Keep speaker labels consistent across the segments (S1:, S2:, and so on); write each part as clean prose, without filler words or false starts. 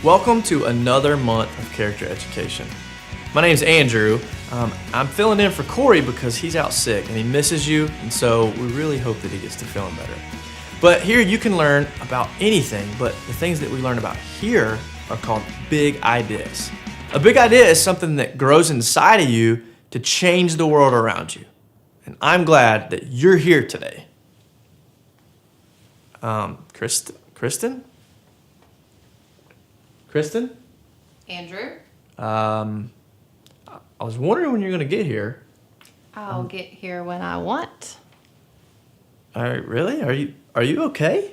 S1: Welcome to another month of character education. My name's Andrew. I'm filling in for Corey because he's out sick and he misses you, and so we really hope that he gets to feeling better. But here you can learn about anything, but the things that we learn about here are called big ideas. A big idea is something that grows inside of you to change the world around you. And I'm glad that you're here today. Kristen?
S2: Andrew?
S1: I was wondering when you're gonna get here.
S2: I'll get here when I want.
S1: Really? Are you okay?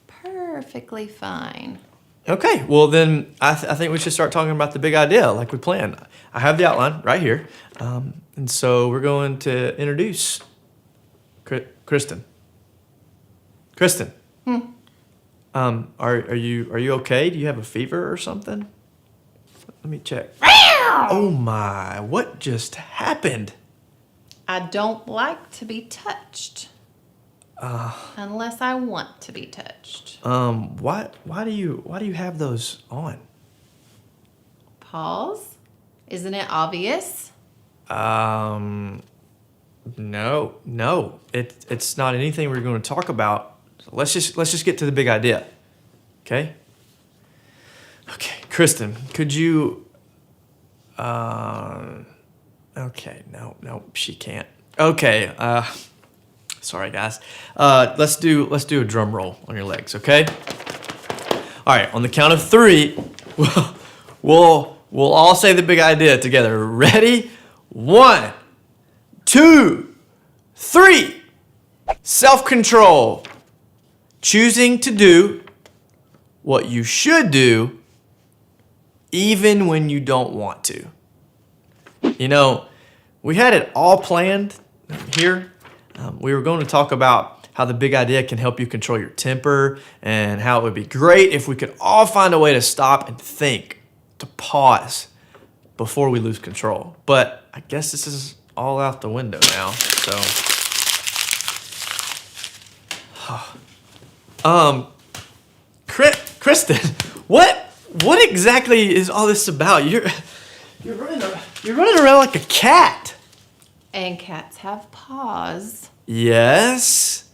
S2: Perfectly fine.
S1: Okay, well then I think we should start talking about the big idea like we planned. I have the outline right here, and so we're going to introduce Kristen. Kristen. Are you okay? Do you have a fever or something? Let me check. Oh my! What just happened?
S2: I don't like to be touched. Unless I want to be touched.
S1: Why do you have those on?
S2: Pause? Isn't it obvious?
S1: No. It's not anything we're going to talk about. So let's just get to the big idea. Okay? Okay, Kristen, could you okay, no, she can't. Okay, sorry guys. Let's do a drum roll on your legs, okay? All right, on the count of 3, we'll all say the big idea together. Ready? 1, 2, 3. Self-control. Choosing to do what you should do even when you don't want to. You know, we had it all planned here. We were going to talk about how the big idea can help you control your temper and how it would be great if we could all find a way to stop and think, to pause before we lose control. But I guess this is all out the window now, so. Kristen, what exactly is all this about? You're running around like a cat.
S2: And cats have paws.
S1: Yes.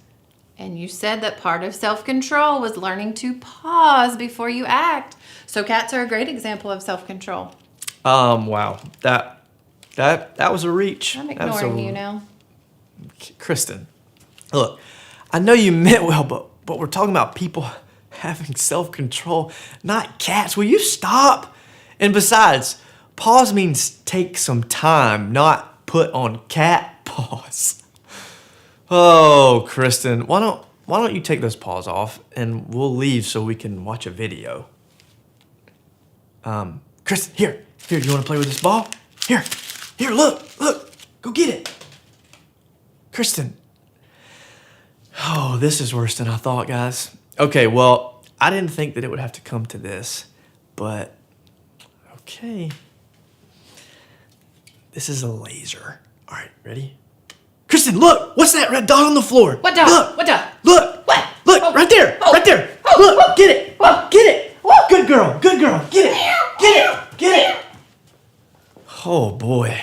S2: And you said that part of self-control was learning to pause before you act. So cats are a great example of self-control.
S1: Wow. That was a reach.
S2: I'm ignoring you now.
S1: Kristen, look, I know you meant well, but we're talking about people having self-control, not cats. Will you stop? And besides, pause means take some time, not put on cat pause. Oh, Kristen, why don't you take those paws off and we'll leave so we can watch a video. Kristen, here, you wanna play with this ball? Here, look, go get it. Kristen. Oh, this is worse than I thought, guys. Okay, well, I didn't think that it would have to come to this, but okay. This is a laser. All right, ready? Kristen, look! What's that red dot on the floor?
S2: What dot?
S1: Look!
S2: What dot?
S1: Look!
S2: What?
S1: Look,
S2: Oh.
S1: right there!
S2: Oh.
S1: Right there!
S2: Oh.
S1: Look! Get it!
S2: Oh.
S1: Get it! Good girl! Get it! Get it! Oh, boy.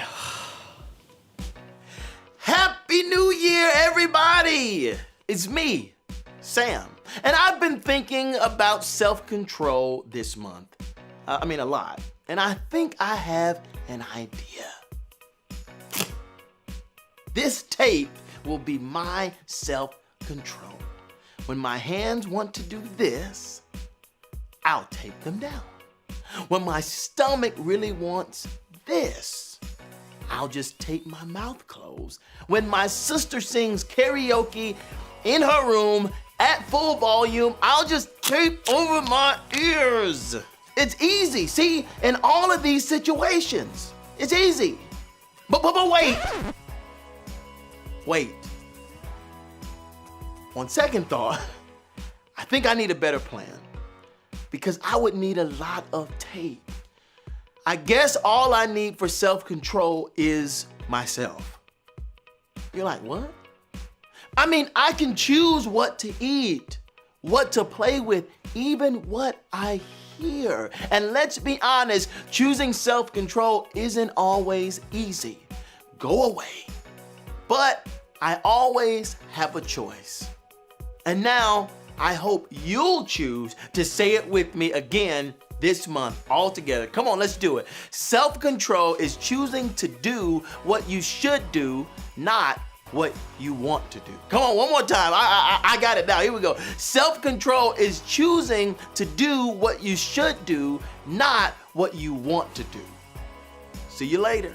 S3: Happy New Year, everybody! It's me, Sam, and I've been thinking about self-control this month. A lot. And I think I have an idea. This tape will be my self-control. When my hands want to do this, I'll tape them down. When my stomach really wants this, I'll just tape my mouth closed. When my sister sings karaoke in her room at full volume, I'll just tape over my ears. It's easy, see? In all of these situations, it's easy. But wait. On second thought, I think I need a better plan because I would need a lot of tape. I guess all I need for self-control is myself. You're like, what? I can choose what to eat, what to play with, even what I here. And let's be honest, choosing self-control isn't always easy. Go away. But I always have a choice. And now, I hope you'll choose to say it with me again this month, all together. Come on, let's do it. Self-control is choosing to do what you should do, not what you want to do. Come on, one more time. I got it now. Here we go. Self-control is choosing to do what you should do, not what you want to do. See you later.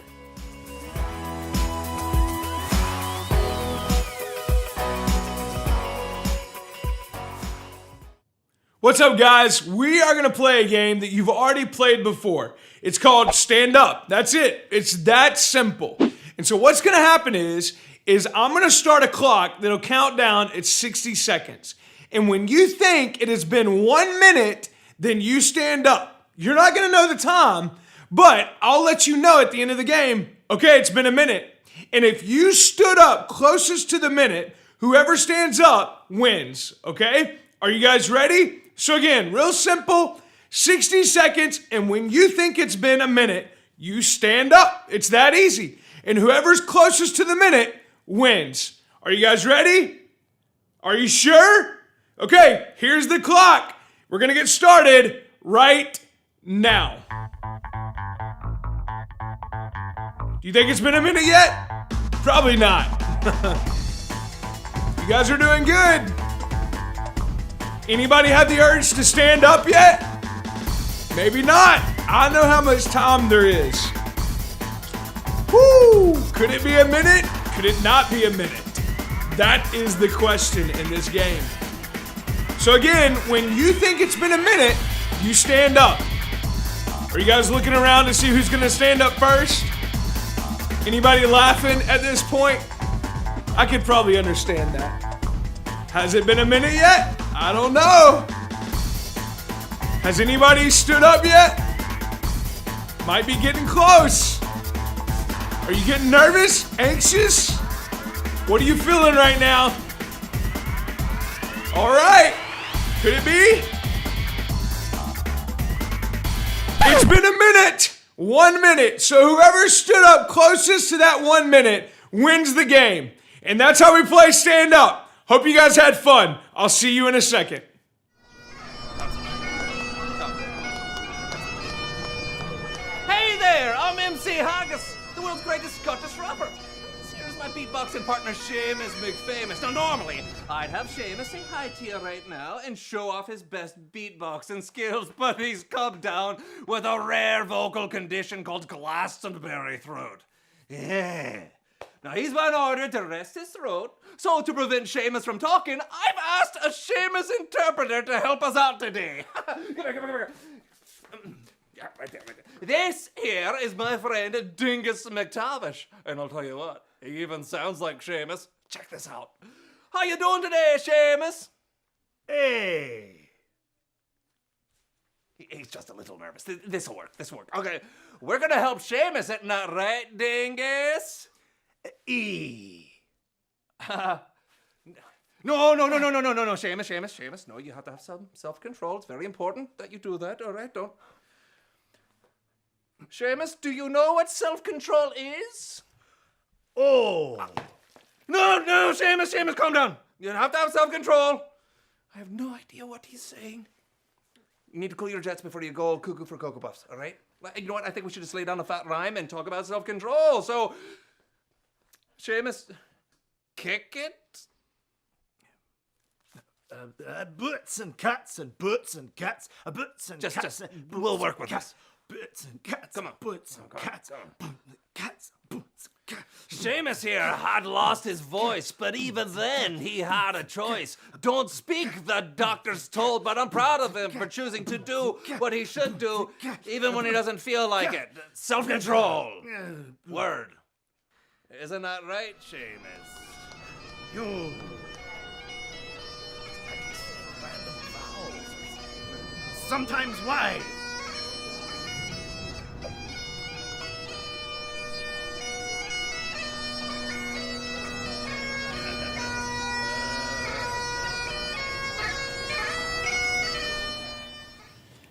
S4: What's up, guys? We are gonna play a game that you've already played before. It's called Stand Up. That's it. It's that simple. And so what's gonna happen is I'm gonna start a clock that'll count down at 60 seconds. And when you think it has been 1 minute, then you stand up. You're not gonna know the time, but I'll let you know at the end of the game, okay, it's been a minute. And if you stood up closest to the minute, whoever stands up wins, okay? Are you guys ready? So again, real simple, 60 seconds, and when you think it's been a minute, you stand up. It's that easy. And whoever's closest to the minute wins. Are you guys ready? Are you sure? Okay, here's the clock. We're gonna get started right now. Do you think it's been a minute yet? Probably not. You guys are doing good. Anybody have the urge to stand up yet? Maybe not. I know how much time there is. Woo! Could it be a minute? Could it not be a minute? That is the question in this game. So again, when you think it's been a minute, you stand up. Are you guys looking around to see who's gonna stand up first? Anybody laughing at this point? I could probably understand that. Has it been a minute yet? I don't know. Has anybody stood up yet? Might be getting close. Are you getting nervous? Anxious? What are you feeling right now? All right. Could it be? It's been a minute. 1 minute. So whoever stood up closest to that 1 minute wins the game. And that's how we play Stand Up. Hope you guys had fun. I'll see you in a second.
S5: Hey there, I'm MC Haggis, the world's greatest Scottish rapper. Here's my beatboxing partner, Seamus McFamous. Now, normally, I'd have Seamus say hi to you right now and show off his best beatboxing skills, but he's come down with a rare vocal condition called Glastonbury throat. Yeah. Now, he's been ordered to rest his throat, so to prevent Seamus from talking, I've asked a Seamus interpreter to help us out today. Come here. Yeah, right there. This here is my friend Dingus McTavish, and I'll tell you what, he even sounds like Seamus. Check this out. How you doing today, Seamus? Hey. He's just a little nervous. This'll work. Okay, we're gonna help Seamus, isn't that right, Dingus? No, Seamus. No, you have to have some self-control. It's very important that you do that, all right? Don't. Seamus, do you know what self-control is? Oh. No, Seamus, calm down. You have to have self-control. I have no idea what he's saying. You need to cool your jets before you go cuckoo for Cocoa Puffs, all right? You know what? I think we should just lay down a fat rhyme and talk about self-control. So, Seamus, kick it.
S6: Butts and cats and butts and cats, butts and cats.
S5: We'll work with this.
S6: Butts and cats.
S5: Come on.
S6: Butts and cats. Cats. Butts. Cats.
S5: Seamus here had lost his voice, but even then he had a choice. Don't speak, the doctors told, but I'm proud of him for choosing to do what he should do, even when he doesn't feel like it. Self-control. Word. Isn't that right, Seamus?
S6: You. Sometimes why?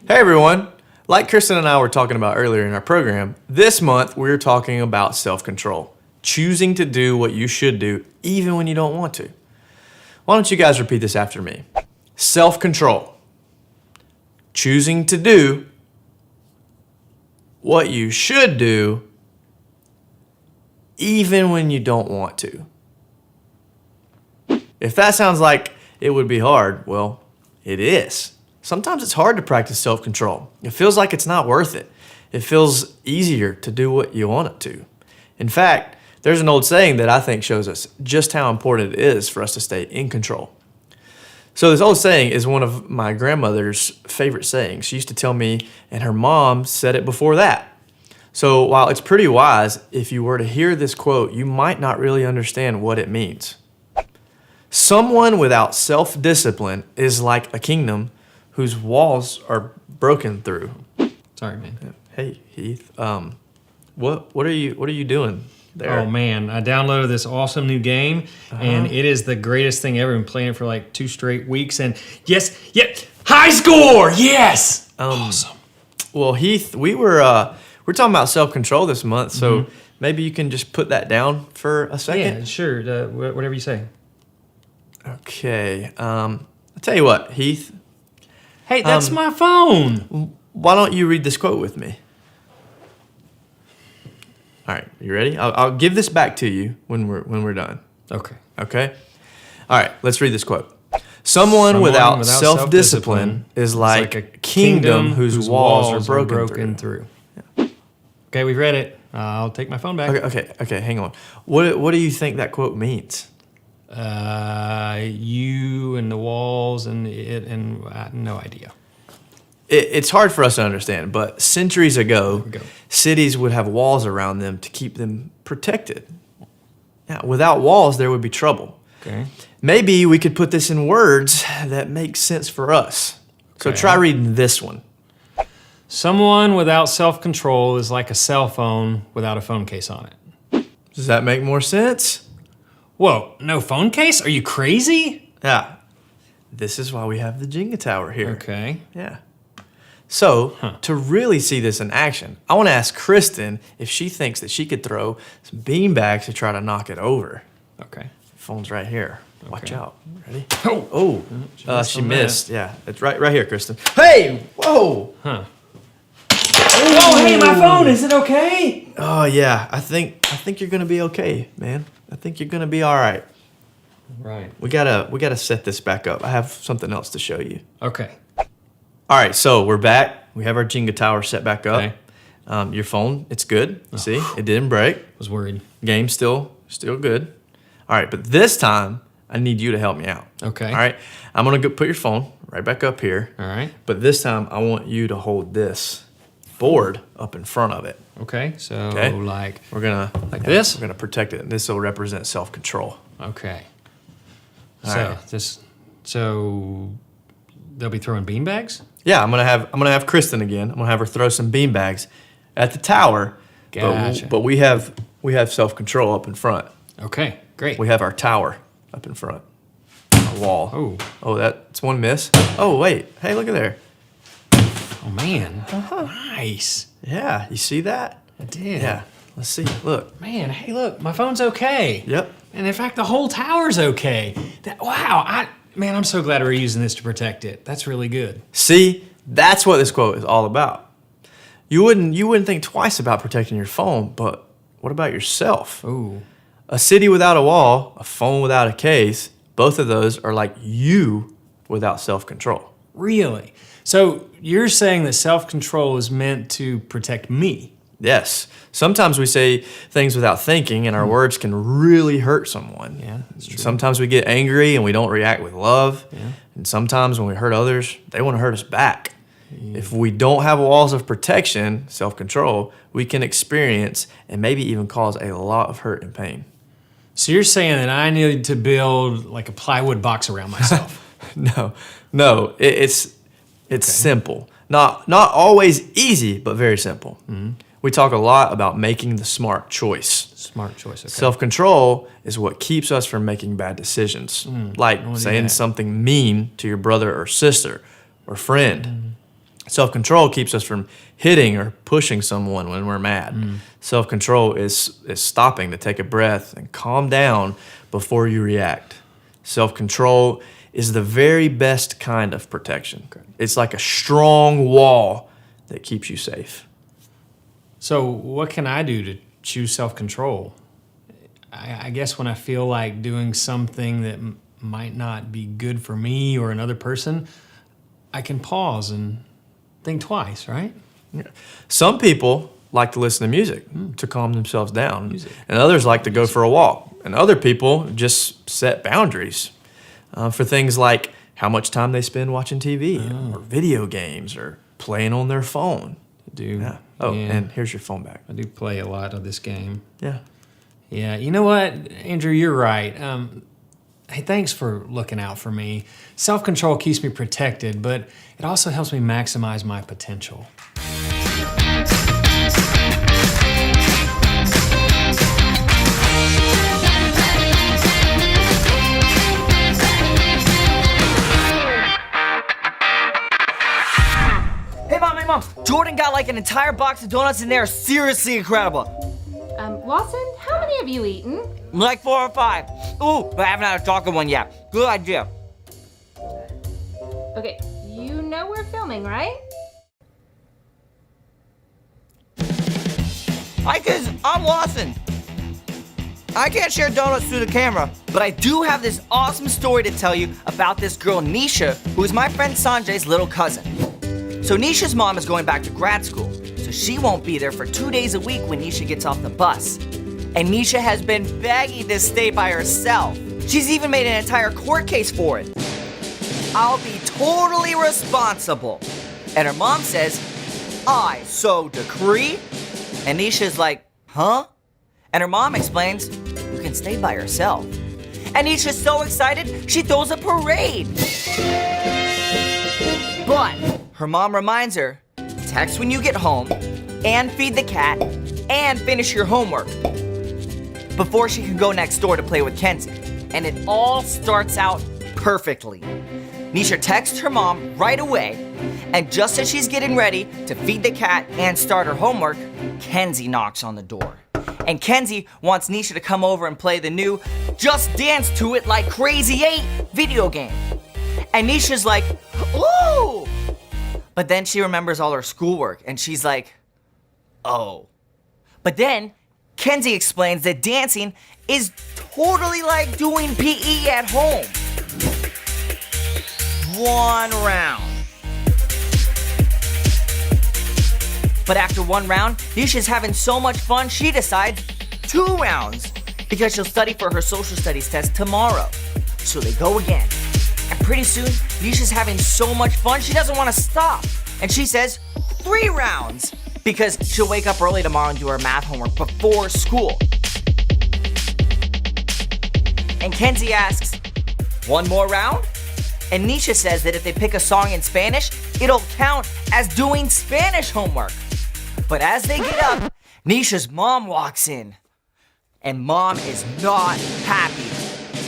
S1: Hey everyone! Like Kristen and I were talking about earlier in our program, this month we're talking about self-control. Choosing to do what you should do even when you don't want to. Why don't you guys repeat this after me? Self-control. Choosing to do what you should do even when you don't want to. If that sounds like it would be hard, well, it is. Sometimes it's hard to practice self-control. It feels like it's not worth it. It feels easier to do what you want it to. In fact, there's an old saying that I think shows us just how important it is for us to stay in control. So this old saying is one of my grandmother's favorite sayings. She used to tell me, and her mom said it before that. So while it's pretty wise, if you were to hear this quote, you might not really understand what it means. Someone without self-discipline is like a kingdom whose walls are broken through.
S7: Sorry, man.
S1: Hey, Heath. What are you doing there?
S7: Oh man, I downloaded this awesome new game, and it is the greatest thing ever. Been playing it for like 2 straight weeks, and yes, high score, yes, awesome.
S1: Well, Heath, we're talking about self-control this month, so maybe you can just put that down for a second.
S7: Yeah, sure. Whatever you say.
S1: Okay. I'll tell you what, Heath.
S7: Hey, that's my phone.
S1: Why don't you read this quote with me? All right, you ready? I'll give this back to you when we're done.
S7: Okay.
S1: Okay? All right, let's read this quote. Someone without self-discipline is like a kingdom whose walls are broken through.
S7: Yeah. Okay, we've read it. I'll take my phone back.
S1: Okay, hang on. What do you think that quote means?
S7: You and the walls and it and no idea.
S1: It's hard for us to understand, but centuries ago, cities would have walls around them to keep them protected. Now, without walls, there would be trouble.
S7: Okay.
S1: Maybe we could put this in words that make sense for us. So try reading this one.
S7: Someone without self-control is like a cell phone without a phone case on it.
S1: Does that make more sense?
S7: Whoa, no phone case? Are you crazy?
S1: Yeah. This is why we have the Jenga tower here.
S7: Okay.
S1: Yeah. So, to really see this in action, I want to ask Kristen if she thinks that she could throw some beanbags to try to knock it over.
S7: Okay.
S1: Phone's right here. Watch out. Ready?
S7: Oh.
S1: She missed. Yeah, it's right here, Kristen. Hey! Whoa!
S7: Huh. Oh, hey, my phone. Is it okay?
S1: Oh yeah, I think you're gonna be okay, man. I think you're gonna be all right.
S7: Right.
S1: We gotta set this back up. I have something else to show you.
S7: Okay.
S1: All right, so we're back. We have our Jenga tower set back up.
S7: Okay.
S1: Your phone, it's good. You see, it didn't break.
S7: Was worried.
S1: Game's still good. All right, but this time I need you to help me out.
S7: Okay.
S1: All right, I'm gonna go put your phone right back up here.
S7: All right.
S1: But this time I want you to hold this board up in front of it.
S7: Okay. So like
S1: we're gonna
S7: this?
S1: We're gonna protect it. This will represent self-control.
S7: Okay.
S1: All right.
S7: So they'll be throwing beanbags?
S1: Yeah, I'm gonna have Kristen again. I'm gonna have her throw some beanbags at the tower.
S7: Gotcha.
S1: But we have self-control up in front.
S7: Okay, great.
S1: We have our tower up in front. Our wall. Oh, that's one miss. Oh wait. Hey, look at there.
S7: Oh man. Nice.
S1: Yeah, you see that?
S7: I did.
S1: Yeah. Let's see. Look.
S7: Man, hey look, my phone's okay.
S1: Yep.
S7: And in fact, the whole tower's okay. Wow, I'm so glad we're using this to protect it. That's really good.
S1: See, that's what this quote is all about. You wouldn't think twice about protecting your phone, but what about yourself?
S7: Ooh.
S1: A city without a wall, a phone without a case, both of those are like you without self-control.
S7: Really? So you're saying that self-control is meant to protect me?
S1: Yes. Sometimes we say things without thinking, and our words can really hurt someone.
S7: Yeah, that's true.
S1: Sometimes we get angry and we don't react with love. Yeah. And sometimes when we hurt others, they want to hurt us back. Yeah. If we don't have walls of protection, self-control, we can experience and maybe even cause a lot of hurt and pain.
S7: So you're saying that I need to build like a plywood box around myself?
S1: No. It's simple. Not always easy, but very simple. Mm-hmm. We talk a lot about making the smart choice.
S7: Smart choice, okay.
S1: Self-control is what keeps us from making bad decisions, like saying something mean to your brother or sister or friend. Self-control keeps us from hitting or pushing someone when we're mad. Self-control is stopping to take a breath and calm down before you react. Self-control is the very best kind of protection. It's like a strong wall that keeps you safe.
S7: So what can I do to choose self-control? I guess when I feel like doing something that might not be good for me or another person, I can pause and think twice, right?
S1: Yeah. Some people like to listen to music to calm themselves down, and others like to go for a walk, and other people just set boundaries for things like how much time they spend watching TV or video games or playing on their phone.
S7: Yeah.
S1: And here's your phone back.
S7: I do play a lot of this game.
S1: Yeah.
S7: Yeah, you know what, Andrew, you're right. Hey, thanks for looking out for me. Self-control keeps me protected, but it also helps me maximize my potential.
S8: Hey mom, Jordan got like an entire box of donuts and they're seriously incredible.
S9: Lawson, how many have you eaten?
S8: Like 4 or 5. Ooh, but I haven't had a chocolate one yet. Good idea.
S9: Okay, you know we're filming, right?
S8: Hi kids, I'm Lawson. I can't share donuts through the camera, but I do have this awesome story to tell you about this girl Nisha, who is my friend Sanjay's little cousin. So Nisha's mom is going back to grad school, so she won't be there for 2 days a week when Nisha gets off the bus. And Nisha has been begging to stay by herself. She's even made an entire court case for it. I'll be totally responsible. And her mom says, I so decree. And Nisha's like, huh? And her mom explains, you can stay by yourself. And Nisha's so excited, she throws a parade. But her mom reminds her, text when you get home, and feed the cat, and finish your homework before she can go next door to play with Kenzie. And it all starts out perfectly. Nisha texts her mom right away, and just as she's getting ready to feed the cat and start her homework, Kenzie knocks on the door. And Kenzie wants Nisha to come over and play the new Just Dance to It Like Crazy 8 video game. And Nisha's like, ooh! But then she remembers all her schoolwork, and she's like, oh. But then Kenzie explains that dancing is totally like doing PE at home. 1 round. But after 1 round, Nisha's having so much fun, she decides 2 rounds because she'll study for her social studies test tomorrow. So they go again. And pretty soon, Nisha's having so much fun, she doesn't want to stop. And she says 3 rounds because she'll wake up early tomorrow and do her math homework before school. And Kenzie asks, 1 more round? And Nisha says that if they pick a song in Spanish, it'll count as doing Spanish homework. But as they get up, Nisha's mom walks in. And mom is not happy.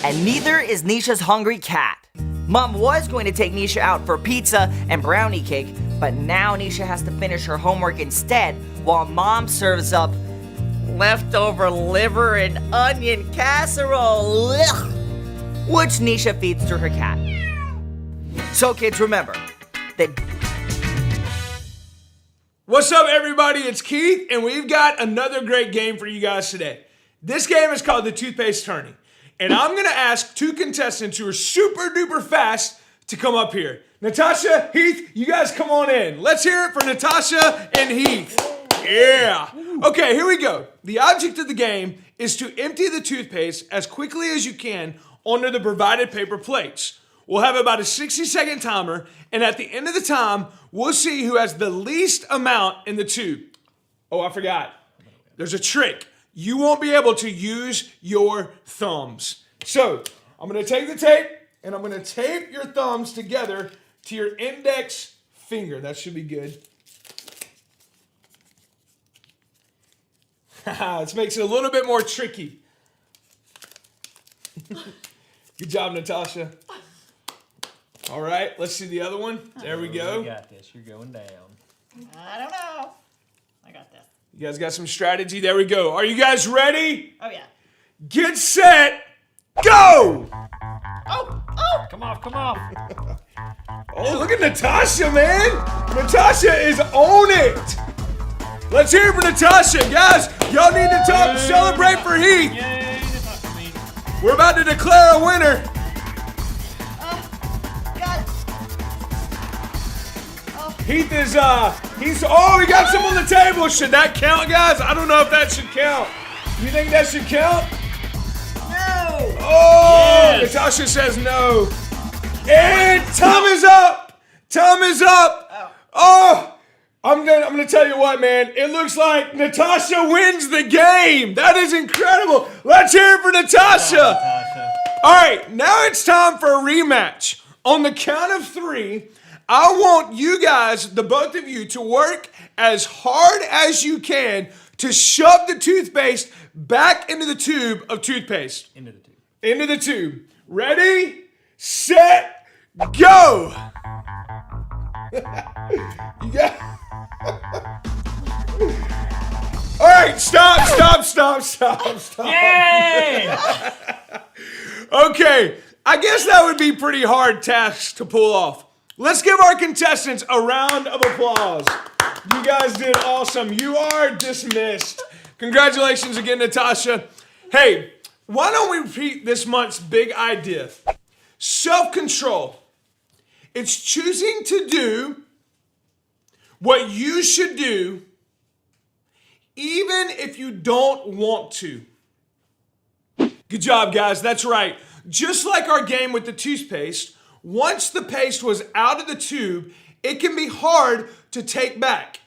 S8: And neither is Nisha's hungry cat. Mom was going to take Nisha out for pizza and brownie cake, but now Nisha has to finish her homework instead while mom serves up leftover liver and onion casserole, ugh, which Nisha feeds to her cat. So kids, remember that...
S4: What's up, everybody? It's Keith, and we've got another great game for you guys today. This game is called the Toothpaste Tourney, and I'm gonna ask 2 contestants who are super duper fast to come up here. Natasha, Heath, you guys come on in. Let's hear it for Natasha and Heath. Yeah. Okay, here we go. The object of the game is to empty the toothpaste as quickly as you can onto the provided paper plates. We'll have about a 60-second timer, and at the end of the time, we'll see who has the least amount in the tube. Oh, I forgot. There's a trick. You won't be able to use your thumbs. So, I'm gonna take the tape, and I'm gonna tape your thumbs together to your index finger. That should be good. This makes it a little bit more tricky. Good job, Natasha. All right, let's see the other one. There we go.
S7: You got this. You're going down.
S10: I don't know. I got this.
S4: You guys got some strategy. There we go. Are you guys ready?
S10: Oh, yeah.
S4: Get set, go!
S10: Oh!
S7: Come off, come off.
S4: Oh, look at Natasha, man. Natasha is on it. Let's hear it for Natasha. Guys, y'all need to celebrate for Heath.
S7: Yay, Natasha me.
S4: We're about to declare a winner.
S10: Got it.
S4: Heath is, he got some on the table. Should that count, guys? I don't know if that should count. You think that should count?
S10: No!
S4: Oh,
S7: Yes.
S4: Natasha says no. And time is up. Time is up. Oh, I'm gonna tell you what, man. It looks like Natasha wins the game. That is incredible. Let's hear it for Natasha.
S7: Natasha.
S4: All right, now it's time for a rematch. On the count of 3, I want you guys, the both of you, to work as hard as you can to shove the toothpaste back into the tube of toothpaste.
S7: Into the tube.
S4: Into the tube. Ready, set, go. You got. All right, stop.
S7: Yay!
S4: Okay, I guess that would be pretty hard task to pull off. Let's give our contestants a round of applause. You guys did awesome. You are dismissed. Congratulations again, Natasha. Hey, why don't we repeat this month's big idea? Self-control. It's choosing to do what you should do even if you don't want to. Good job, guys. That's right. Just like our game with the toothpaste, once the paste was out of the tube, it can be hard to take back.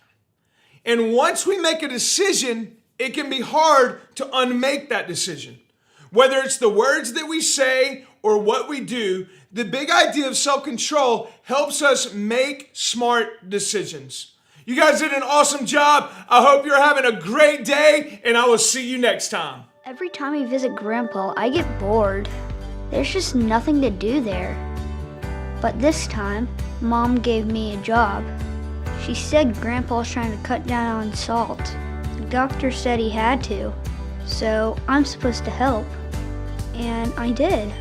S4: And once we make a decision, it can be hard to unmake that decision. Whether it's the words that we say or what we do, the big idea of self-control helps us make smart decisions. You guys did an awesome job. I hope you're having a great day, and I will see you next time.
S11: Every time I visit Grandpa, I get bored. There's just nothing to do there. But this time, Mom gave me a job. She said Grandpa's trying to cut down on salt. The doctor said he had to, so I'm supposed to help. And I did.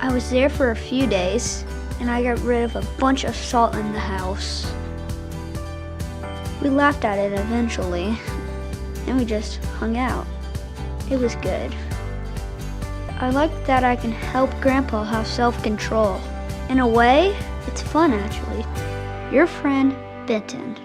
S11: I was there for a few days, and I got rid of a bunch of salt in the house. We laughed at it eventually, and we just hung out. It was good. I like that I can help Grandpa have self-control. In a way, it's fun actually. Your friend, Benton.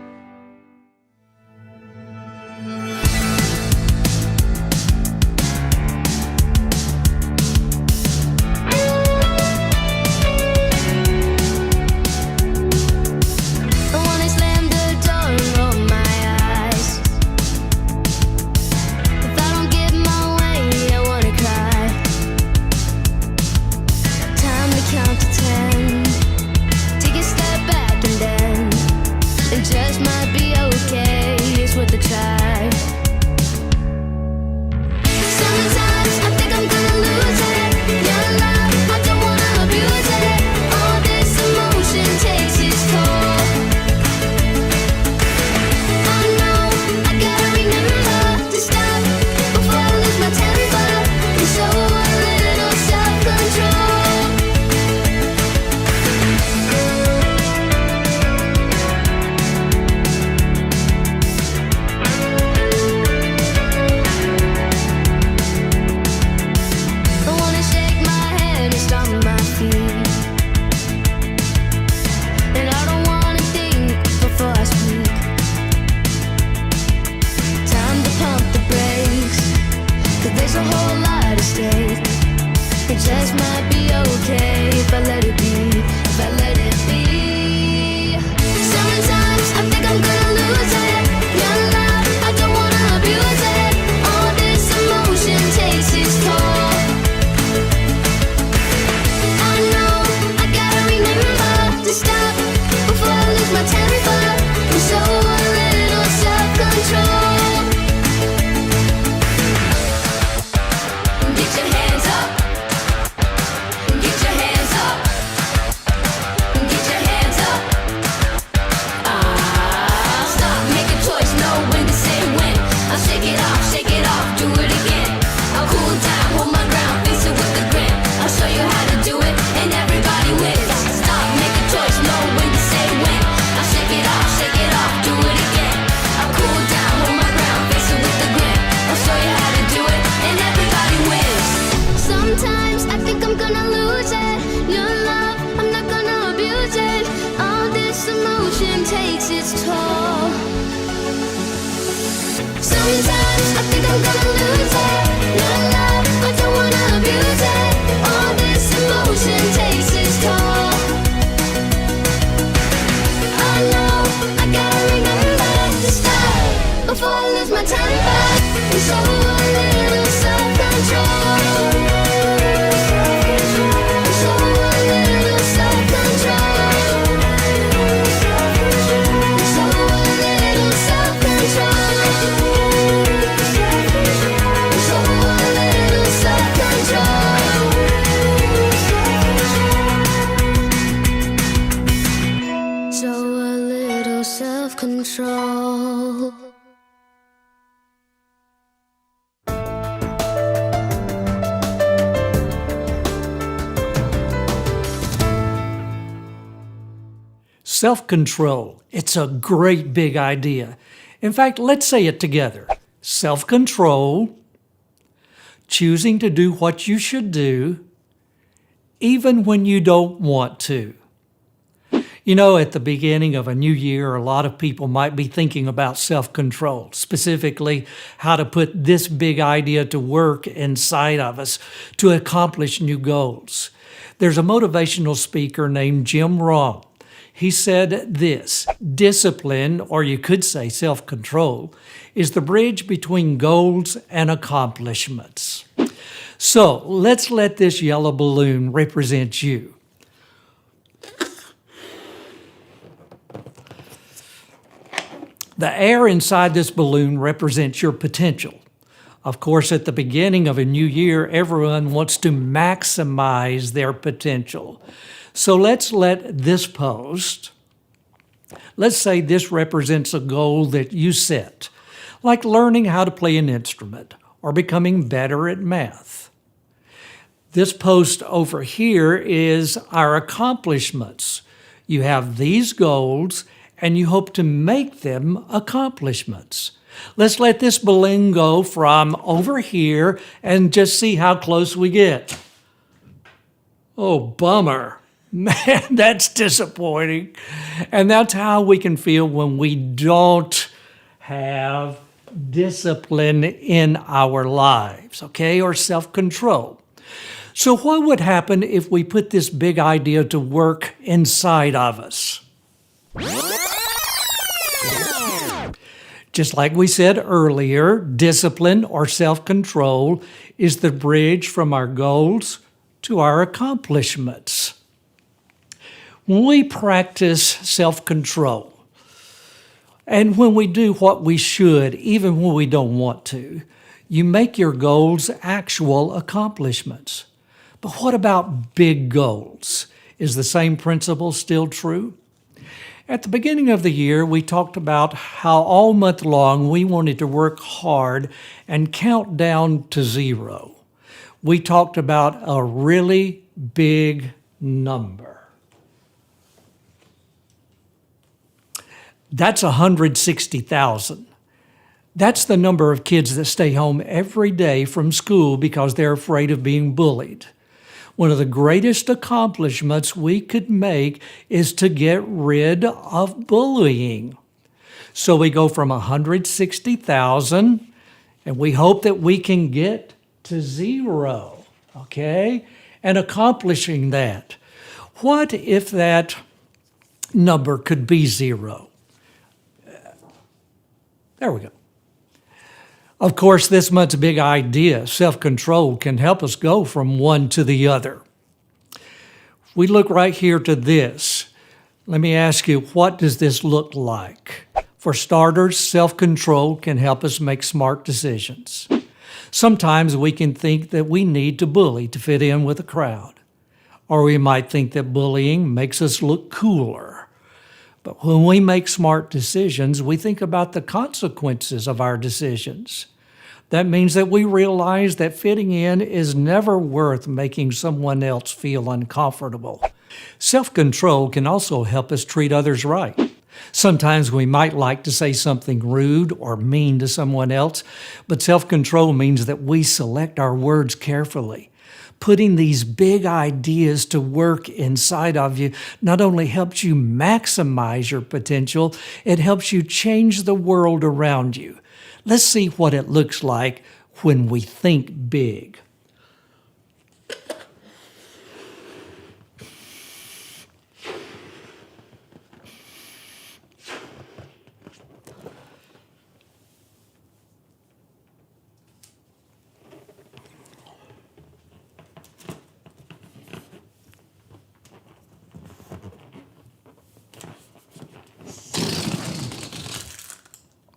S12: Sometimes I think I'm gonna lose it. No love, I don't wanna abuse it. All this emotion takes its toll. I know I gotta remember to stop before I lose my temper. And show a little self-control. Show a little self-control. Show a little self-control. Show a little self-control. Show a little self-control.
S13: Self-control. It's a great big idea. In fact, let's say it together. Self-control, choosing to do what you should do, even when you don't want to. You know, at the beginning of a new year, a lot of people might be thinking about self-control, specifically how to put this big idea to work inside of us to accomplish new goals. There's a motivational speaker named Jim Rohn. He said this: discipline, or you could say self-control, is the bridge between goals and accomplishments. So let's let this yellow balloon represent you. The air inside this balloon represents your potential. Of course, at the beginning of a new year, everyone wants to maximize their potential. So let's let this post, let's say this represents a goal that you set, like learning how to play an instrument or becoming better at math. This post over here is our accomplishments. You have these goals and you hope to make them accomplishments. Let's let this balloon go from over here and just see how close we get. Oh, bummer. Man, that's disappointing. And that's how we can feel when we don't have discipline in our lives, okay, or self-control. So what would happen if we put this big idea to work inside of us? Just like we said earlier, discipline or self-control is the bridge from our goals to our accomplishments. When we practice self-control, and when we do what we should, even when we don't want to, you make your goals actual accomplishments. But what about big goals? Is the same principle still true? At the beginning of the year, we talked about how all month long we wanted to work hard and count down to zero. We talked about a really big number. That's 160,000. That's the number of kids that stay home every day from school because they're afraid of being bullied. One of the greatest accomplishments we could make is to get rid of bullying. So we go from 160,000 and we hope that we can get to zero, okay? And accomplishing that. What if that number could be zero? There we go. Of course, this month's big idea, self-control, can help us go from one to the other. If we look right here to this, let me ask you, what does this look like? For starters, self-control can help us make smart decisions. Sometimes we can think that we need to bully to fit in with the crowd. Or we might think that bullying makes us look cooler. But when we make smart decisions, we think about the consequences of our decisions. That means that we realize that fitting in is never worth making someone else feel uncomfortable. Self-control can also help us treat others right. Sometimes we might like to say something rude or mean to someone else, but self-control means that we select our words carefully. putting these big ideas to work inside of you not only helps you maximize your potential, it helps you change the world around you. Let's see what it looks like when we think big.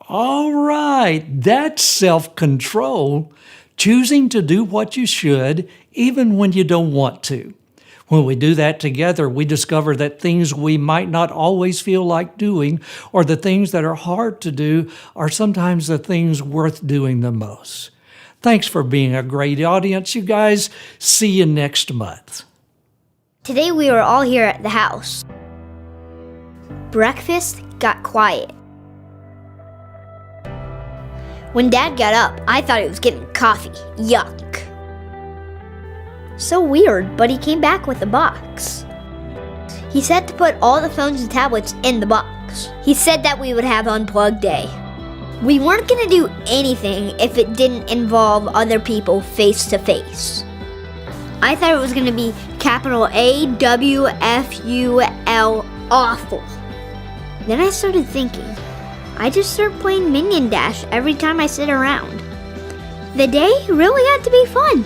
S13: All right, that's self-control, choosing to do what you should even when you don't want to. When we do that together, we discover that things we might not always feel like doing, or the things that are hard to do, are sometimes the things worth doing the most. Thanks for being a great audience, you guys. See you next month.
S11: Today we were all here at the house. Breakfast got quiet. When Dad got up, I thought he was getting coffee. Yuck. So weird, but he came back with a box. He said to put all the phones and tablets in the box. He said that we would have Unplugged Day. We weren't gonna do anything if it didn't involve other people face to face. I thought it was gonna be capital AWFUL, awful. Then I started thinking, I just start playing Minion Dash every time I sit around. The day really had to be fun.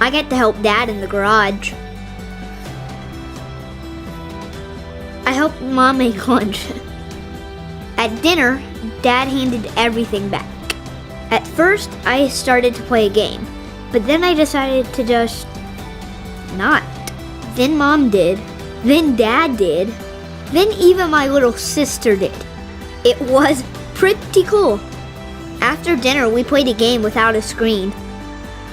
S11: I get to help Dad in the garage. I helped Mom make lunch. At dinner, Dad handed everything back. At first, I started to play a game, but then I decided to just not. Then Mom did. Then Dad did. Then even my little sister did. It was pretty cool. After dinner, we played a game without a screen.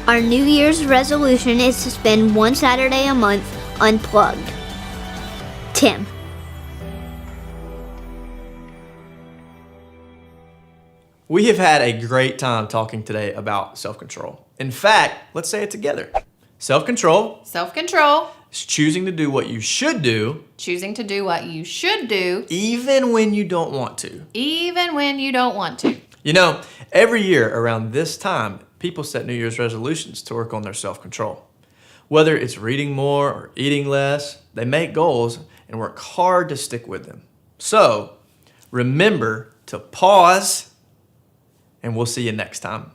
S11: Our New Year's resolution is to spend one Saturday a month unplugged. Tim.
S1: We have had a great time talking today about self-control. In fact, let's say it together. Self-control
S2: Self-control.
S1: is choosing to do what you should do,
S2: Choosing to do what you should do,
S1: even when you don't want to.
S2: even when you don't want to.
S1: You know, every year around this time, people set New Year's resolutions to work on their self-control. Whether it's reading more or eating less, they make goals and work hard to stick with them. So, remember to pause, and we'll see you next time.